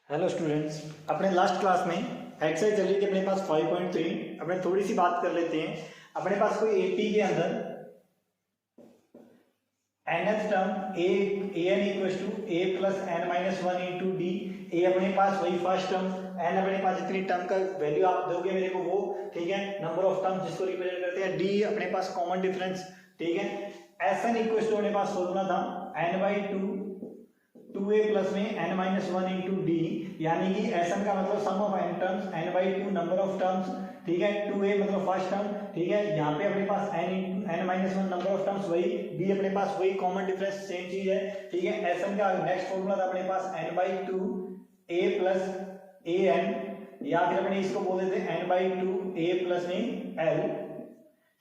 Hello students, अपने last class में exercise चल रही थी अपने पास 5.3। अपने थोड़ी सी बात कर लेते हैं। अपने पास कोई एपी के अंदर nth term a n equals to a plus n minus one into d. A अपने पास वही फर्स्ट टर्म, एन अपने पास जितनी टर्म का वैल्यू आप दोगे मेरे को वो, ठीक है, नंबर ऑफ टर्म जिसको रिप्रेजेंट करते हैं। डी अपने पास कॉमन डिफरेंस, ठीक है। एस एन इक्वल्स टू अपने पास फॉर्मूला था n by two a plus में n minus one into d, यानी कि एस एन का मतलब sum of n terms, n by two number of terms, ठीक है। टू ए मतलब फर्स्ट टर्म, ठीक है। यहाँ पे अपने पास n minus one number of terms, वही डी अपने पास वही कॉमन डिफरेंस सेम चीज है, ठीक है। एस एन का नेक्स्ट फॉर्मूला था अपने पास n by two a plus a n, या फिर अपने इसको बोल देते हैं n by two a plus में एल,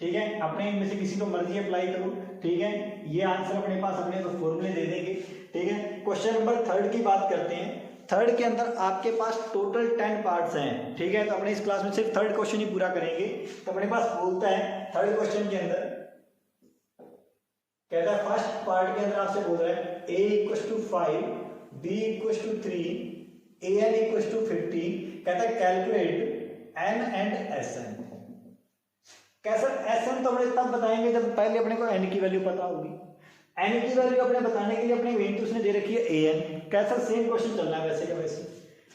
ठीक है। अपने इनमें से किसी को मर्जी अप्लाई करो, ठीक है। ये आंसर अपने पास अपने तो फॉर्मूले दे देंगे, ठीक है। क्वेश्चन नंबर थर्ड की बात करते हैं। थर्ड के अंदर आपके पास टोटल 10 पार्ट्स हैं, ठीक है। तो अपने इस क्लास में सिर्फ थर्ड क्वेश्चन ही पूरा करेंगे। तो अपने पास बोलता है थर्ड क्वेश्चन के अंदर कहता है फर्स्ट पार्ट के अंदर आपसे बोल रहा है a equals to 5, b equals to 3, an equals to 50। कहता है कैलकुलेट n एंड sn। कैसा sn तो अपने तब बताएंगे जब पहले अपने को n की वैल्यू पता होगी। n की वैल्यू अपने बताने के लिए अपने वेट उसने दे रखी है an। कैसा सेम क्वेश्चन चलना है वैसे का वैसे।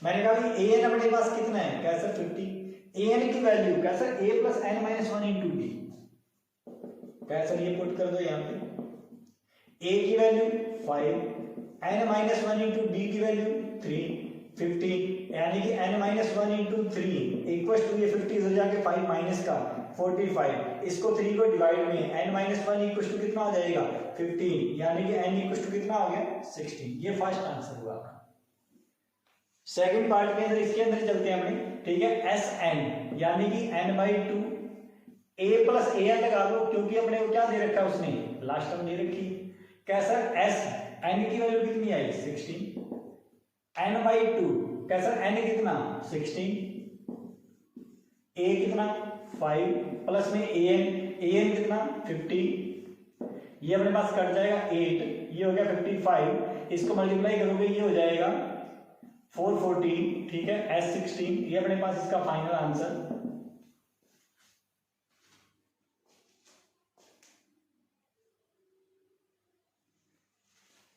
मैंने कहा कि an अपने पास कितना है, कैसा 50। an की वैल्यू कैसा a plus n minus one into d, कैसा ये पुट कर दो यहाँ पे। a की value 5, n minus one into d की वैल्यू 3, 50, यानी कि n minus one into three equal to ये 50 हो जाके 5 माइनस का 45। इसको 3 को डिवाइड में n minus one equal to कितना हो जाएगा 15, यानी कि n इक्वल टू कितना हो गया 16। ये फर्स्ट आंसर हुआ आपका। सेकंड पार्ट के अंदर इसके अंदर चलते हैं अपने, ठीक है। एस एन यानी कि n by two a plus a n लगा दो, क्योंकि अपने को क्या दे रखा है उसने, लास्ट टर्म दे रखी। कैसा एस n की वैल्यू कितनी आई 16, n बाई टू कैसा n कितना 16, a कितना 5 प्लस में an कितना 50, ये अपने पास कट जाएगा 8, ये हो गया 55। इसको मल्टीप्लाई करोगे ये हो जाएगा 440, ठीक है। S16 ये अपने पास इसका फाइनल आंसर।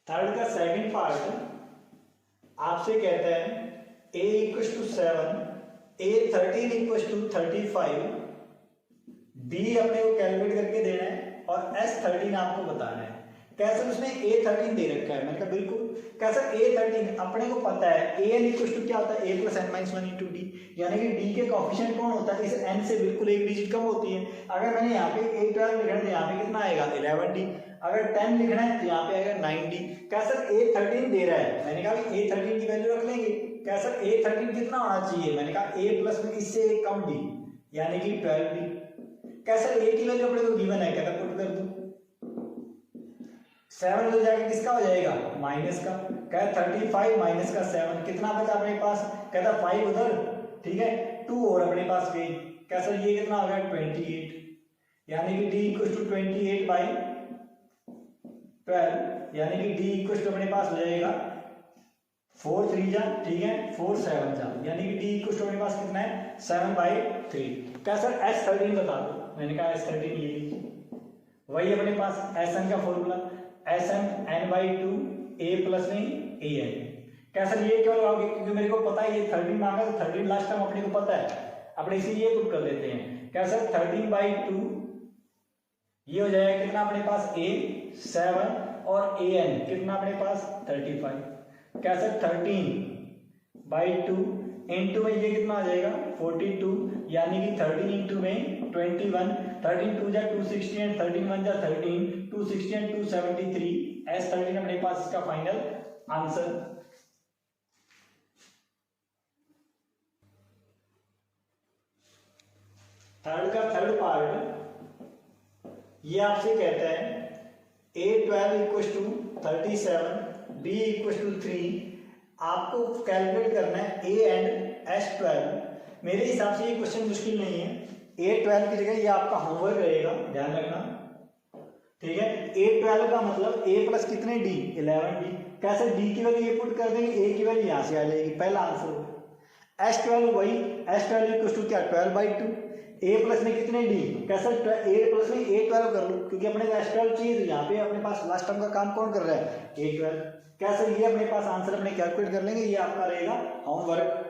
थर्ड का सेकंड पार्ट आपसे कहता है a equals to 7, a 13 equals to 35, b अपने को कैलकुलेट करके देना है और S13 आपको बताना है। कैसे उसने A13 दे रखा है, मैंने कहा बिल्कुल। कैसे A13 अपने को पता है an इक्वल्स टू क्या होता है a plus n minus one into d, यानी कि d के कोएफिशिएंट कौन होता है, इस n से बिल्कुल एक डिजिट कम होती है। अगर मैंने यहाँ पे A12 लिखना है तो यहाँ पे कितना आएगा 11d, अगर 10 लिखना है तो यहाँ पे आएगा 9d। कैसा A13 दे रहा है, मैंने कहा A13 की वैल्यू रख लेंगे। कैसा A13 कितना होना चाहिए, मैंने कहा a प्लस में इससे एक कम d, यानी कि 12d। कैसा a की वैल्यू अपने को गिवन है, कहता पुट कर दो 7 हो जाएगा, किसका हो जाएगा माइनस का। कहता 35 माइनस का 7 कितना बचा अपने पास, कहता 5 उधर, ठीक है, 2 और अपने पास गई। कैसा ये कितना हो गया 28, यानी कि d इक्वल टू 28 बाई 12, यानी कि d इक्वल टू अपने पास हो जाएगा 4 3 जा, ठीक है, 4 7 जा, यानी कि d इक्वल टू अपने पास कितना है 7 बाई 3। कैसा S13 बता दो, मैंने कहा S13 ये वही अपने पास Sn का formula Sn n by to a plus में an। कैसा ये क्यों लगाओगे, क्योंकि मेरे को पता है ये 13 मांगा तो 13 लास्ट टाइम अपने को पता है, अपने इसीलिए ये पुट कर देते हैं। कैसा 13 बाई टू ये हो जाएगा कितना अपने पास a 7 और an कितना अपने पास 35। कैसा 13 बाई टू इंटू में ये कितना आ जाएगा 42, यानी कि 13 इंटू में 21, 13 2 जा 260 एंड 13 1 जा 13, 260 एंड 273। S13 अपने पास इसका फाइनल आंसर। थर्ड का थर्ड पार्ट ये आपसे कहता है A12 equals to 37, B equals to 3। आपको कैलकुलेट करना है A एंड S12। मेरे हिसाब से ये क्वेश्चन मुश्किल नहीं है। A12 की जगह ये आपका होमवर्क रहेगा, ध्यान रखना, ठीक है। A12 का मतलब A प्लस कितने D 11D। कैसे D की वैल्यू ये पुट कर देंगे, A की वैल्यू यहाँ से आ जाएगी, पहला आंसर हो गया। S12 वही, S12 इक्वल टू क्या 12/2। A प्लस में कितने D, कैसे A प्लस में A12 कर लो, क्योंकि अपने को S12 चाहिए, तो यहाँ पे अपने पास लास्ट टर्म का काम कौन कर रहा है, A12। कैसे ये अपने पास आंसर अपने कैलकुलेट कर लेंगे, ये आपका रहेगा होमवर्क।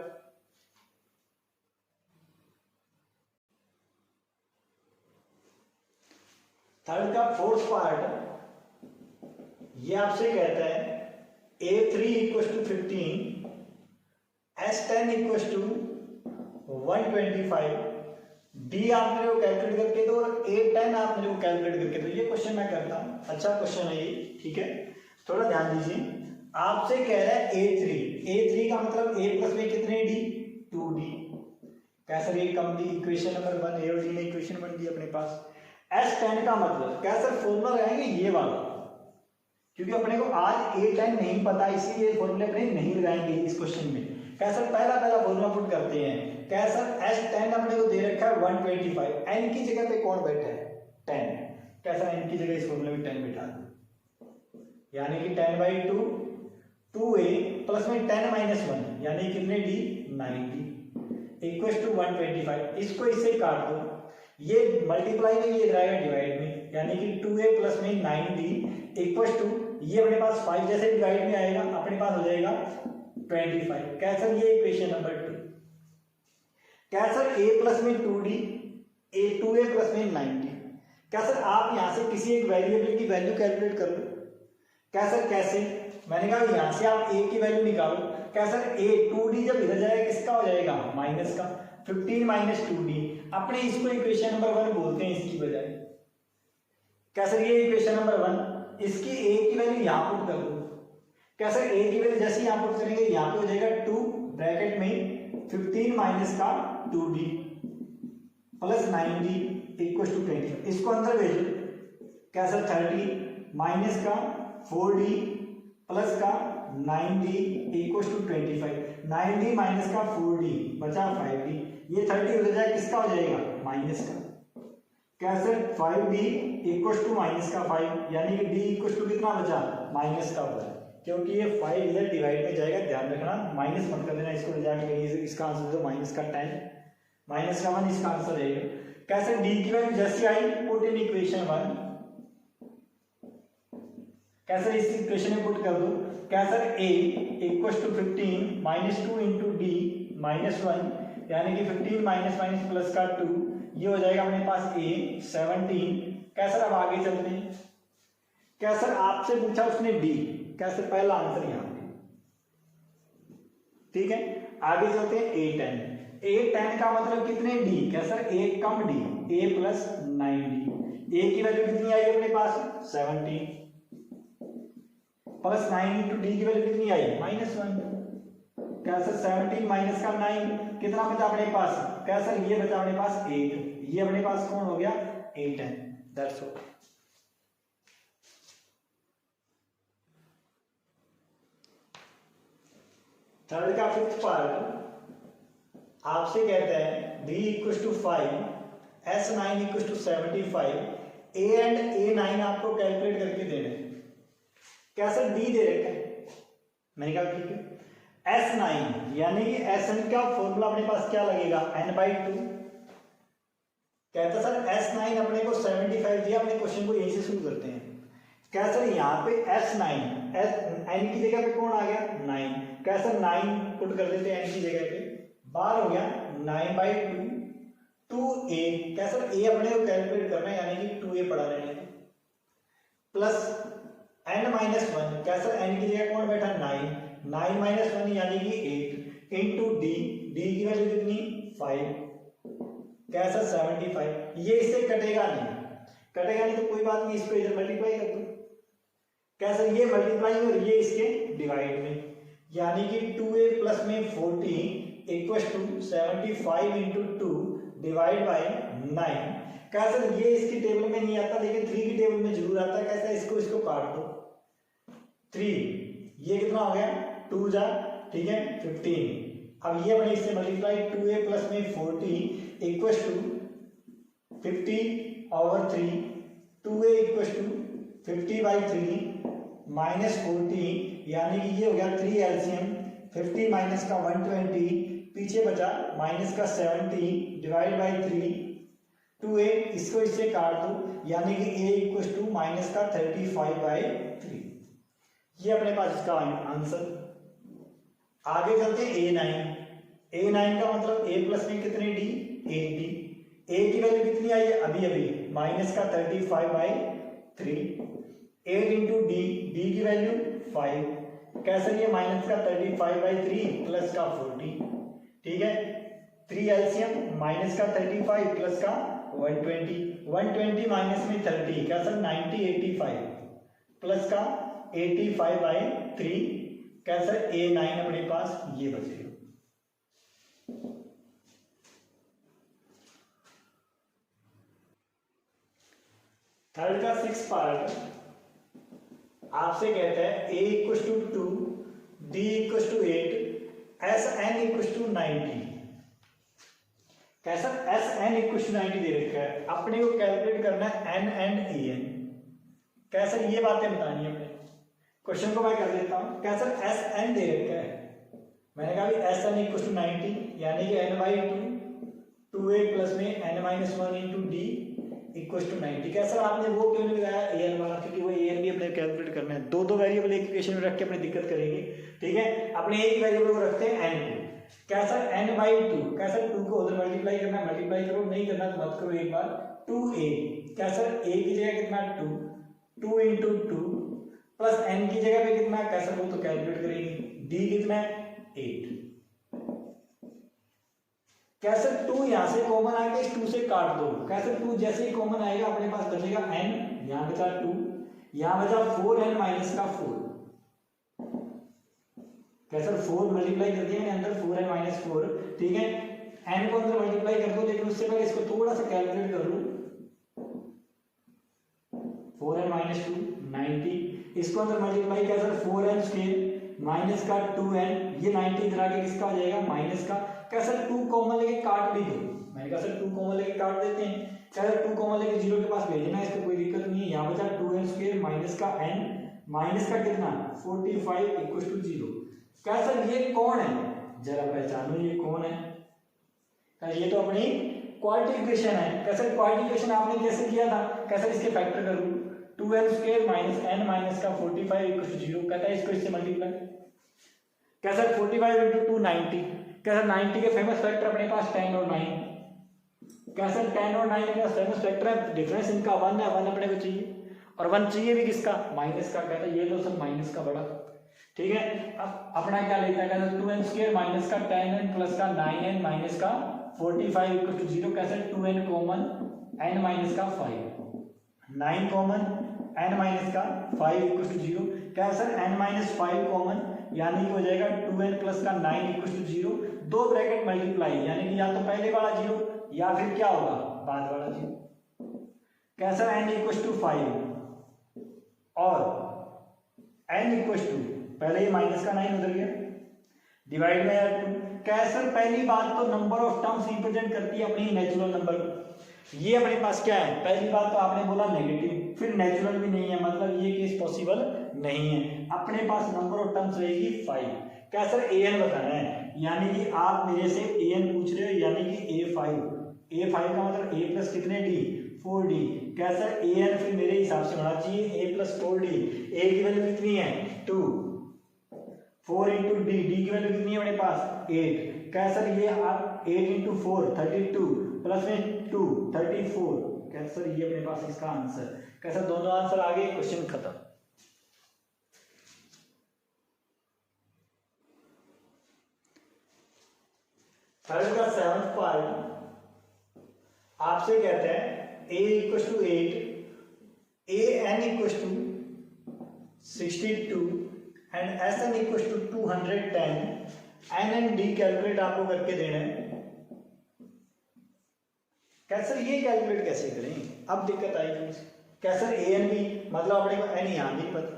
थर्ड का फोर्थ पार्ट ये आपसे कहता है A3 equal to 15, S10 equal to 125, D आप मेरे को कैलकुलेट करके दो और A10 आप मेरे को कैलकुलेट करके दो। ये क्वेश्चन मैं करता हूँ, अच्छा क्वेश्चन है ये, ठीक है। थोड़ा ध्यान दीजिए, आपसे कह रहा है A3 का मतलब A प्लस में कितने D 2D। कैसे ये कंप्लीट इक्वेशन नंबर 1 A और D ने इक्वेशन बन दी अपने पास। S10 का मतलब कैसे फॉर्मूला रहेंगे ये वाला, क्योंकि अपने को आज A10 नहीं पता, इसीलिए फॉर्मूले अपने नहीं लगाएंगे इस क्वेश्चन में। कैसे पहला फॉर्मूला पुट करते हैं। कैसे S10 अपने को दे रखा है 125, n की जगह पे कौन बैठा है 10। कैसा n की जगह इस फॉर्मूले में 10 बिठा दो, यानी कि 10/2 2A प्लस में 10 माइनस 1 यानी कितने D 90 इक्वल टू 125। इसको इससे काट दो, ये मल्टीप्लाई में ये जाएगा डिवाइड में, यानी कि 2A प्लस में 9D इक्वल टू ये अपने पास 5 जैसे डिवाइड में आएगा अपने पास हो जाएगा 25। कैसा ये इक्वेशन नंबर 2। कैसा A प्लस में 2D 2A प्लस में 90। कैसा आप यहां से किसी एक वेरिएबल की वैल्यू कैलकुलेट कर लो। कैसे मैंने कहा यहां से आप A की वैल्यू निकालो। कैसा A 2D जब इधर जाएगा किसका हो जाएगा माइनस का, 15 माइनस 2D। अपने इसको इक्वेशन नंबर 1 बोलते हैं इसकी बजाय। कैसे ये इक्वेशन नंबर 1, इसकी A की वैल्यू यहां पुट कर दो। कैसे A की वैल्यू जैसे यहां पुट करेंगे यहां पे हो जाएगा 2 ब्रैकेट में 15 माइनस का 2D plus 9D equal to 20। इसको अंदर भेजो। कैसे 30 माइनस का 4D प्लस का 9D equal to 25। 9D minus का 4D बचा 5D। ये 30 हो जाएगा किसका हो जाएगा माइनस का। कैसे 5D इक्वल टू माइनस का 5, यानी कि D इक्वल टू कितना बचा माइनस का बचा, क्योंकि ये 5 इधर डिवाइड में जाएगा, ध्यान रखना माइनस मत कर देना इसको ले जाके। इसका आंसर दो माइनस का 10 माइनस का 1 इसका आंसर रहेगा। कैसे D की वैल्यू जैसे आई पुट इन इक्वेशन 1। कैसे इस इक्वेशन में पुट कर दो। कैसे A equal to 15 minus 2 into D minus 1, यानी कि 15 माइनस माइनस प्लस का 2, ये हो जाएगा अपने पास A 17। कैसे अब आगे चलते हैं। कैसे आपसे पूछा उसने D, कैसे पहला आंसर यहाँ पे, ठीक है। आगे चलते हैं A10 का मतलब कितने D, कैसे A come D A plus 9D। A की वैल्यू कितनी आई अपने पास 17 प्लस 9 इंटू D की वैल्यू कितनी आई -1। कैसे 17 माइनस का 9 कितना बचा अपने पास, कैसे ये बचा अपने पास 8। ये अपने पास कौन हो गया A10। That's all. थर्ड का फिफ्थ पार्ट आपसे कहता है D equal to 5 S9 equal to 75 A and A9 आपको कैलकुलेट करके देना है। कैसे D दे रखा है, मैंने कहा ठीक है। S9 यानी कि Sn का फॉर्मूला अपने पास क्या लगेगा n/2। कहता सर S9 अपने को 75 दिया, अपने क्वेश्चन को यहीं से शुरू करते हैं। क्या सर यहाँ पे S9 n की जगह पे कौन आ गया 9। कैसे 9 पुट कर देते हैं n की जगह पे, बार हो गया 9/2 2A। कैसे A अपने को कैलकुलेट करना है, यानी कि 2A पढ़ा रहे हैं, प्लस n-1। कैसे n की जगह कौन बैठा 9 माइनस 1 यानी कि 8 इंटू D की वैल्यू कितनी 5। कैसा 75। ये इससे कटेगा नहीं तो कोई बात नहीं, इसको इधर मल्टीप्लाई कर दो। कैसे ये मल्टीप्लाई और ये इसके डिवाइड में, यानी कि 2A प्लस में 40 equal to 75 into 2 divide by 9। कैसे ये इसकी टेबल में नहीं आता लेकिन 3 की टेबल में जरूर आता है। कैसे इसको काट दो 3, ये कितना हो गया 2 जा, ठीक है 15। अब ये बड़ी इससे मल्टीप्लाई 2A प्लस में 40 equal to 50/3 2a equal to 50/3 minus 40, यानी कि ये हो गया 3 एलसीएम, 50 माइनस का 120, पीछे बचा माइनस का 70 डिवाइड बाई 3, 2a, इसको इससे काट दो, यानी कि a इक्वल टू माइनस का 35/3। ये अपने पास इसका आंसर। आगे चलते a9 का मतलब a प्लस में कितने d, 8d, a की वैल्यू कितनी आई है अभी अभी, माइनस का 35/3, 8 इंटू डी, डी की वैल्यू 5, कैसे ये माइनस का 35/3 प्लस का 40, ठीक है, 3 एलसीएम, माइनस का 35 प्लस का 120, 120 माइनस में 30, कैसे 90 85 प्लस का 85/3, कैसे a9 अपने पास ये बचेगा। थर्ड का 6 पार्ट आपसे कहता है a equal to 2, d equal to 8, s n equal to 90। कैसा एस एन इक्वल टू 90 दे रखा है, अपने को कैलकुलेट करना है एन एंड ए एन। कैसा ये बातें बतानी है अपने, क्वेश्चन को मैं कर देता हूं। कैसा एस एन दे रखा है, मैंने कहा एस एन इक्वल टू 90, यानी कि एन बाई 2a प्लस में n minus 1 into d equal to 90। कैसा आपने वो क्यों नहीं लगाया ए एन वाला, क्योंकि वो ए एन भी अपने कैलकुलेट करना है। दो वेरिएबल एक इक्वेशन में रख के अपने दिक्कत करेंगे, ठीक है। अपने एक वेरिएबल को रखते हैं एन को, कैसा n बाई 2, कैसा 2 को उधर मल्टीप्लाई करना है, मल्टीप्लाई करो, नहीं करना तो मत करो एक बार, 2a, कैसा a की जगह कितना 2 इंटू 2 प्लस n की जगह पे कितना, कैसा वो तो कैलकुलेट करेंगे, d कितना है 8, कैसे 2 यहां से कॉमन आएगा, इस 2 से काट दो, कैसे 2 जैसे ही कॉमन आएगा अपने पास बचेगा n, यहां बचा 2, यहां बचा 4n माइनस का 4, कैसे 4 मल्टीप्लाई कर दिया मैंने अंदर 4n माइनस 4, ठीक है, n को अंदर मल्टीप्लाई कर दो, लेकिन उससे पहले इसको थोड़ा सा कैलकुलेट कर लो, 4n माइनस 2 90, इसको अंदर मल्टीप्लाई कैसे 4n स्क्वायर माइनस का 2n, ये 90 इधर आके किसका हो जाएगा माइनस का, कैसे 2 कॉमन लेके काट भी दो, मैंने कहा सर 2 कॉमन लेके काट देते हैं, कैसे 2 कॉमन लेके 0 के पास भेजना है, इसको कोई दिक्कत नहीं है। यहाँ बचा 2n स्क्वायर माइनस का n माइनस का कितना 45 इक्वल टू 0। कैसे ये कौन है, जरा पहचानो ये कौन है, ये तो अपनी क्वाड्रेटिक इक्वेशन है। कैसे क्वाड्रेटिक इक्वेशन आपने कैसे किया था, कैसे इसके फैक्टर करूं, 2n square minus n minus का 45 इक्वल टू 0, कहता है इसको इससे मल्टीप्लाई, कैसे 45 इंटू 2 90, कैसे 90 के फेमस फैक्टर अपने पास 10 और 9, कैसे 10 और 9 के फेमस फैक्टर है, डिफरेंस इनका 1 है, 1 अपने को चाहिए, और 1 चाहिए भी किसका माइनस का, कहता है ये तो सब माइनस का बड़ा, ठीक है। अब अपना क्या लेता है, कहता है 2n स्क्वायर माइनस का 10n प्लस का 9n माइनस का 45 इक्वल टू 0, कैसे 2n कॉमन n माइनस का 5, 9 कॉमन n माइनस का 5 इक्वल टू 0, कैसे n माइनस 5 कॉमन, यानी कि हो जाएगा 2n प्लस का 9 इक्वल टू 0, दो ब्रैकेट मल्टीप्लाई, यानी कि या तो पहले वाला 0 या फिर क्या होगा बाद वाला 0, कैसा n इक्वल टू 5 और n इक्वल टू, पहले ये माइनस का 9 उधर गया, डिवाइड में 2, कैसे पहली बात तो नंबर ऑफ टर्म्स रिप्रेजेंट करती है अपनी नेचुरल नंबर, ये अपने पास क्या है, पहली बात तो आपने बोला नेगेटिव, फिर नेचुरल भी नहीं है, मतलब ये केस पॉसिबल नहीं है, अपने पास नंबर ऑफ टर्म्स रहेगी 5, क्या सर an बताना है, यानी कि आप मेरे से an पूछ रहे हो, यानी कि a5 का मतलब a प्लस कितने d 4d, क्या सर an फिर मेरे हिसाब से होना चाहिए a प्लस 4d, a की वैल्यू कितनी है 2, 4 इंटू d, d की वैल्यू कितनी है अपने पास 8, क्या सर ये आप 8 इंटू 4 32 प्लस में 2 34, क्या सर ये अपने पास इसका आंसर, कैसा दोनों आंसर आ गए, क्वेश्चन खत्म। थर्ड का 7th पार्ट आपसे कहते हैं a equal to 8, an equal to 62 and sn equal to 210, n and d calculate आपको करके देना है। कैसे ये कैलकुलेट कैसे करें, अब दिक्कत आई थोड़ी सी, कैसे an भी मतलब अपने को n यहाँ नहीं पता,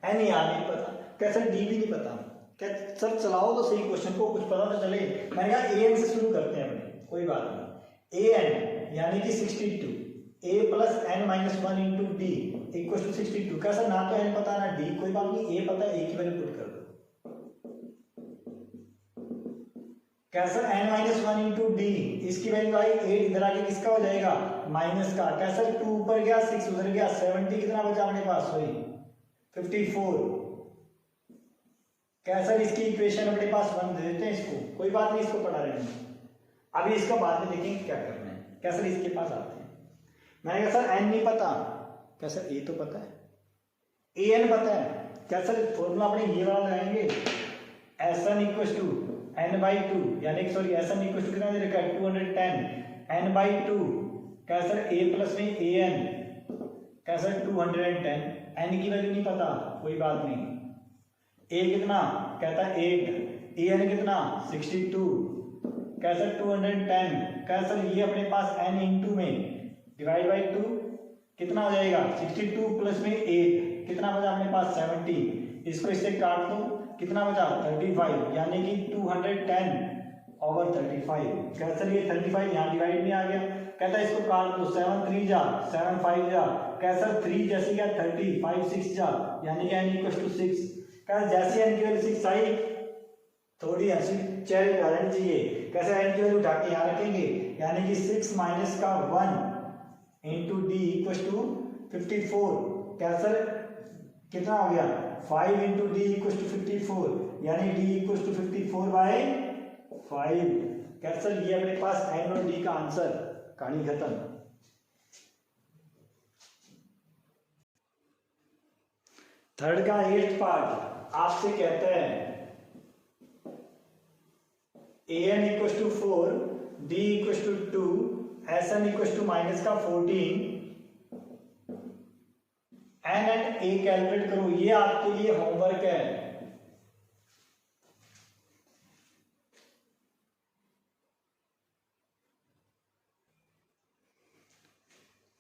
n यहाँ नहीं पता, कैसे d भी नहीं पता, क्या सर चलाओ तो सही क्वेश्चन को, कुछ पता तो चले। मैंने कहा an से शुरू करते हैं अपने, कोई बात नहीं, an यानी कि 62, a plus n minus one into d equal to 62। कैसा, ना तो n पता ना d, कोई बात नहीं, a पता है, a की वैल्यू पुट कर दो। कैसा, n minus one into D, इसकी वैल्यू आई 8, इधर आके किसका हो जाएगा, माइनस का। कैसा, 2 ऊपर गया, 6 उधर गया, 70 कितना बचा अपने पास, सॉरी 54। कैसा, इसकी इक्वेशन अपने पास 1 दे देते हैं इसको, कोई बात नहीं, इसको पढ़ा रहे हैं अभी, इसका बाद में देखेंगे क्या करना है। कैसा, इसके पास आते हैं। मैंने कहा सर n नहीं पता, कैसा a तो पता है, an पता है। कैसा, फॉर्मूला अपने ये वाला लगाएंगे, Sn equal to n by 2, यानी सॉरी Sn इक्वल टू कितना दे रखा है 210 n बाई 2। कैसा, a प्लस में an, कैसा 210, n की वैल्यू नहीं पता, कोई बात नहीं, a कितना, कहता 8, an कितना 62, कैसा 210, कैसा ये अपने पास n इंटू में डिवाइड बाई 2 कितना हो जाएगा 62 प्लस में 8 कितना बचा अपने पास 70, इसको इससे काट दो कितना बचा 35, यानी कि 210 ओवर 35। कैसा, ये 35 यहाँ डिवाइड में आ गया। कहता है इसको काट दो, 7 3 जा 7 5 जा, कैसा 3 जैसे क्या 30, 5 6 जा, यानी कि n इक्वल टू 6। कैसा, जैसे n की वैल्यू 6 आई, थोड़ी हंसी चेहरे पे आनी चाहिए। कैसे, n की वैल्यू उठा के यहाँ रखेंगे, यानी कि 6 माइनस का 1 इंटू डी इक्वल टू 54। कैसा, कितना हो गया 5 इंटू डी इक्वल टू 54, यानी डी इक्वल टू 54 बाय 5। कैसा, ये अपने पास n और d का आंसर, कहानी खत्म। थर्ड का 8th पार्ट आपसे कहता है an equal to 4, d equal to 2, Sn equal to minus का 14, n एंड a कैलकुलेट करो। ये आपके लिए होमवर्क है।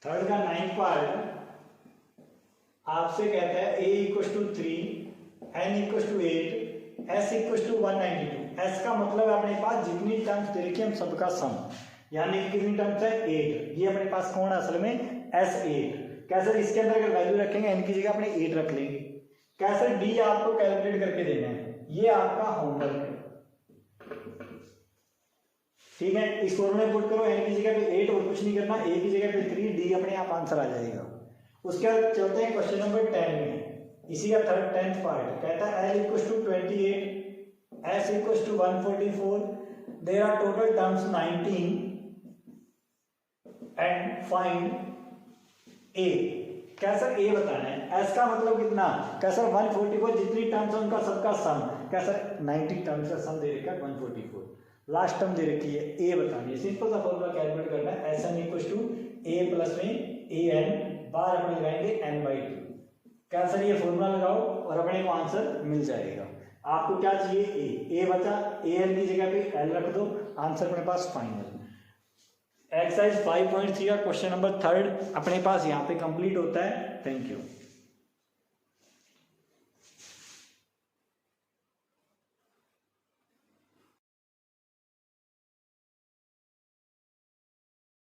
थर्ड का 9th पार्ट आपसे कहता है a equal to 3, n equal to 8, s equal to 192। s का मतलब है अपने पास जितनी टर्म्स दे रखी है हम सबका सम, यानी कि कितनी टर्म्स है 8। ये अपने पास कौन है असल में s8। कैसे, इसके अंदर अगर वैल्यू रखेंगे n की जगह अपने 8 रख लेंगे। कैसे, d आपको कैलकुलेट करके देना है, ये आपका होमवर्क है, ठीक है। इस फॉर्मूले में पुट करो, n की जगह पे 8 और कुछ नहीं करना, a की जगह पे 3, d अपने आप आंसर आ जाएगा। उसके बाद चलते हैं क्वेश्चन नंबर 10 में, इसी का 10th पार्ट कहता है l equal to 28, s equal to 144, there are total terms 19 and find a। कैसा, a बताना है, s का मतलब कितना, कैसा 144 जितनी टर्म्स है उनका सबका सम, कैसा 90 टर्म्स का सम दे रखा है 144, लास्ट टर्म दे रखी है, a बतानी है। सिंपल सा फॉर्मूला कैलकुलेट करना है, Sn equal to a plus में an, बार अपने लगाएंगे n बाई 2। कैसा, ये फॉर्मूला लगाओ और अपने को आंसर मिल जाएगा। आपको क्या चाहिए, a बचा, an की जगह पे l रख दो, आंसर अपने पास फाइनल। एक्सरसाइज 5.3 का क्वेश्चन नंबर 3 अपने पास यहाँ पे कंप्लीट होता है। Thank you.